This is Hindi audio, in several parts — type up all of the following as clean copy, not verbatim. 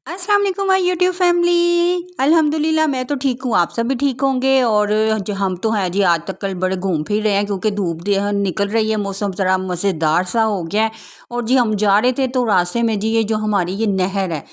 अस्सलाम वालेकुम माय यूट्यूब फैमिली। अल्हम्दुलिल्लाह मैं तो ठीक हूँ, आप सब भी ठीक होंगे। और जो हम तो हैं जी, आज तक कल बड़े घूम फिर रहे हैं क्योंकि धूप निकल रही है, मौसम ज़रा मज़ेदार सा हो गया है। और जी हम जा रहे थे तो रास्ते में जी ये जो हमारी ये नहर है,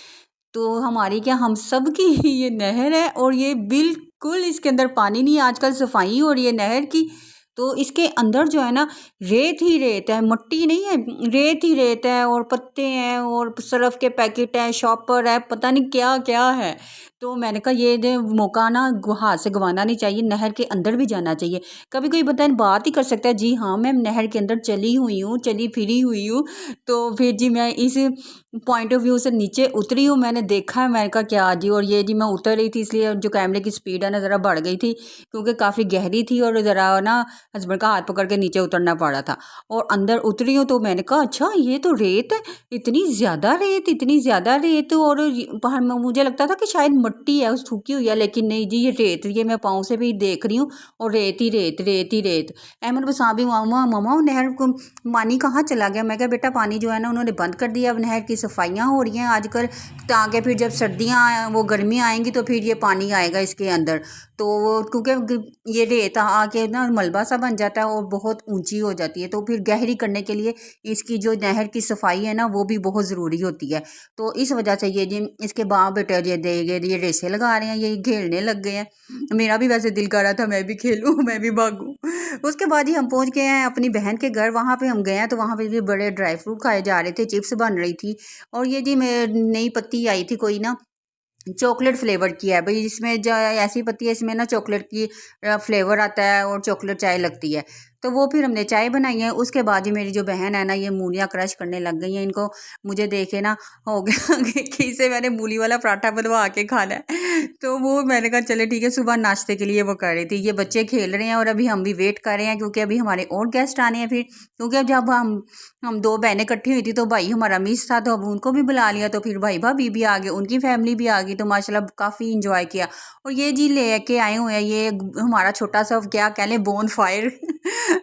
तो हमारी क्या हम सब की ये नहर है और ये बिल्कुल इसके अंदर पानी नहीं है। आजकल सफाई हो रही है नहर की, तो इसके अंदर जो है ना रेत ही रेत है, मट्टी नहीं है, रेत ही रेत है और पत्ते हैं और सर्फ के पैकेट हैं, शॉपर है, पता नहीं क्या क्या है। तो मैंने कहा ये जो मौका ना हाथ से गंवाना नहीं चाहिए, नहर के अंदर भी जाना चाहिए। कभी कोई बता बात ही कर सकता है जी हाँ मैं नहर के अंदर चली हुई हूँ, चली फिरी हुई हूँ। तो फिर जी मैं इस पॉइंट ऑफ व्यू से नीचे उतरी हूँ, मैंने देखा है, मैंने कहा क्या जी। और ये जी मैं उतर रही थी इसलिए जो कैमरे की स्पीड है ना ज़रा बढ़ गई थी क्योंकि काफ़ी गहरी थी और ज़रा ना हस्बैंड का हाथ पकड़ के नीचे उतरना पड़ा था। और अंदर उतरी हूँ तो मैंने कहा अच्छा ये तो रेत है, इतनी ज़्यादा रेत, इतनी ज़्यादा रेत। और बाहर में मुझे लगता था कि शायद मिट्टी है उस सूखी हुई है, लेकिन नहीं जी ये रेत, ये मैं पाँव से भी देख रही हूँ और रेत ही रेत, रेत ही रेत। अहमद बसा भी मामा मामा नहर को पानी कहाँ चला गया। मैं कहा बेटा पानी जो है ना उन्होंने बंद कर दिया, अब नहर की सफाइयाँ हो रही हैं आजकल, ताकि फिर जब सर्दियाँ वो गर्मियाँ आएंगी तो फिर ये पानी आएगा इसके अंदर। तो वो क्योंकि ये रेत आके ना मलबा सा बन जाता है और बहुत ऊंची हो जाती है, तो फिर गहरी करने के लिए इसकी जो नहर की सफाई है ना वो भी बहुत ज़रूरी होती है। तो इस वजह से ये जी इसके बाप बेटे ये रेसे लगा रहे हैं, ये खेलने लग गए हैं। मेरा भी वैसे दिल कर रहा था मैं भी खेलूँ मैं भी भागूँ। उसके बाद ही हम पहुंच गए हैं अपनी बहन के घर। वहाँ पे हम गए हैं तो वहाँ पे भी बड़े ड्राई फ्रूट खाए जा रहे थे, चिप्स बन रही थी। और ये जी मैं नई पत्ती आई थी कोई ना, चॉकलेट फ्लेवर की है भाई, इसमें जो ऐसी पत्ती है इसमें ना चॉकलेट की फ्लेवर आता है और चॉकलेट चाय लगती है। तो वो फिर हमने चाय बनाई है। उसके बाद ही मेरी जो बहन है ना ये मूलियाँ क्रश करने लग गई हैं। इनको मुझे देखे ना हो गया कि इसे मैंने मूली वाला पराठा बनवा के खाना है। तो वो मैंने कहा चले ठीक है, सुबह नाश्ते के लिए वो कर रही थी। ये बच्चे खेल रहे हैं और अभी हम भी वेट कर रहे हैं क्योंकि अभी हमारे और गेस्ट आने हैं फिर, क्योंकि अब जब हम दो बहनें इकट्ठी हुई थी तो भाई हमारा मिस था, तो अब उनको भी बुला लिया, तो फिर भाई भाभी भी आ गए, उनकी फैमिली भी आ गई, तो माशाल्लाह काफ़ी इंजॉय किया। और ये जी लेके आए हुए हैं ये हमारा छोटा सा क्या कह लें बोन फायर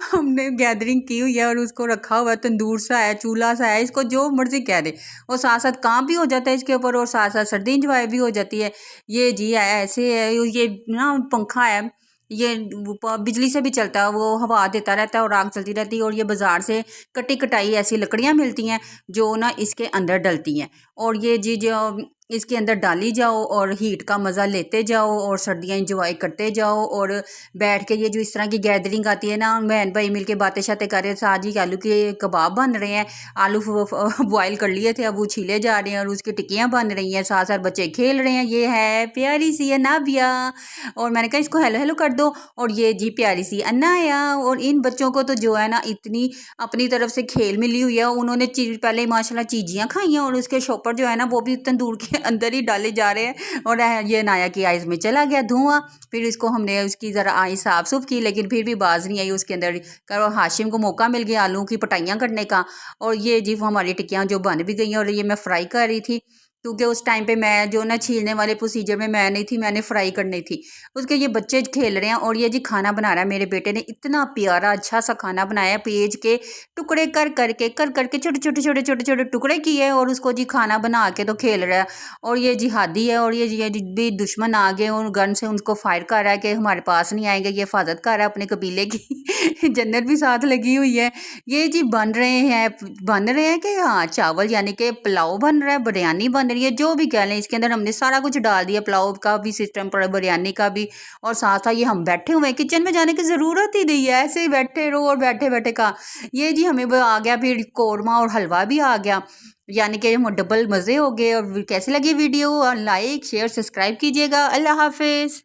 हमने गैदरिंग की हुई है और उसको रखा हुआ है, तंदूर सा है, चूल्हा सा है, इसको जो मर्जी कह दे। और साथ साथ काम भी हो जाता है इसके ऊपर और साथ साथ सर्दी इंजॉय भी हो जाती है। ये जी है ऐसे है, ये ना पंखा है, ये बिजली से भी चलता है, वो हवा देता रहता है और आग चलती रहती है। और ये बाज़ार से कटी कटाई ऐसी लकड़ियाँ मिलती हैं जो ना इसके अंदर डलती हैं। और ये जी जो इसके अंदर डाली जाओ और हीट का मज़ा लेते जाओ और सर्दियाँ इंजॉय करते जाओ। और बैठ के ये जो इस तरह की गैदरिंग आती है ना, बहन भाई मिल के बातें शातें कर रहे थे। आज ही आलू के कबाब बन रहे हैं, आलू बॉयल कर लिए थे, अब वो छीले जा रहे हैं और उसकी टिक्कियाँ बन रही हैं, साथ साथ बच्चे खेल रहे हैं। ये है प्यारी सी अनाबिया, और मैंने कहा इसको हेलो हेलो कर दो। और ये जी प्यारी सी अनाया। और इन बच्चों को तो जो है ना इतनी अपनी तरफ से खेल मिली हुई है, उन्होंने पहले माशाल्लाह चीजियाँ खाई हैं और उसके शॉपर जो है ना वो भी तंदूर के अंदर ही डाले जा रहे हैं। और ये अनाया की आइज़ में चला गया धुआं। फिर इसको हमने उसकी ज़रा आई साफ सुफ की, लेकिन फिर भी बाज नहीं आई उसके अंदर। करो हाशिम को मौका मिल गया आलू की पटाइयाँ करने का। और ये जी हमारी टिक्कियाँ जो बन भी गई हैं और ये मैं फ्राई कर रही थी क्योंकि उस टाइम पे मैं जो ना छीलने वाले प्रोसीजर में मैं नहीं थी, मैंने फ्राई करनी थी। उसके ये बच्चे खेल रहे हैं और ये जी खाना बना रहा है मेरे बेटे ने, इतना प्यारा अच्छा सा खाना बनाया, पेज के टुकड़े कर करके छोटे छोटे छोटे छोटे छोटे टुकड़े किए और उसको जी खाना बना के तो खेल रहा है। और ये जिहादी है और ये भी दुश्मन आ गए और गन से उनको फायर कर रहा है कि हमारे पास नहीं आएंगे, ये हिफाजत कर रहा है अपने कबीले की जन्नत भी साथ लगी हुई है। ये जी बन रहे हैं कि हाँ चावल यानी कि पुलाव बन रहा है, बिरयानी बन रही है, जो भी कह लें। इसके अंदर हमने सारा कुछ डाल दिया, पुलाव का भी सिस्टम पड़ा, बिरयानी का भी। और साथ साथ ये हम बैठे हुए हैं, किचन में जाने की ज़रूरत ही नहीं है, ऐसे ही बैठे रहो और बैठे बैठे का। ये जी हमें आ गया फिर कौरमा और हलवा भी आ गया, यानी कि हम डबल मज़े हो गए। और कैसी लगी वीडियो, और लाइक शेयर सब्सक्राइब कीजिएगा। अल्लाह हाफिज़।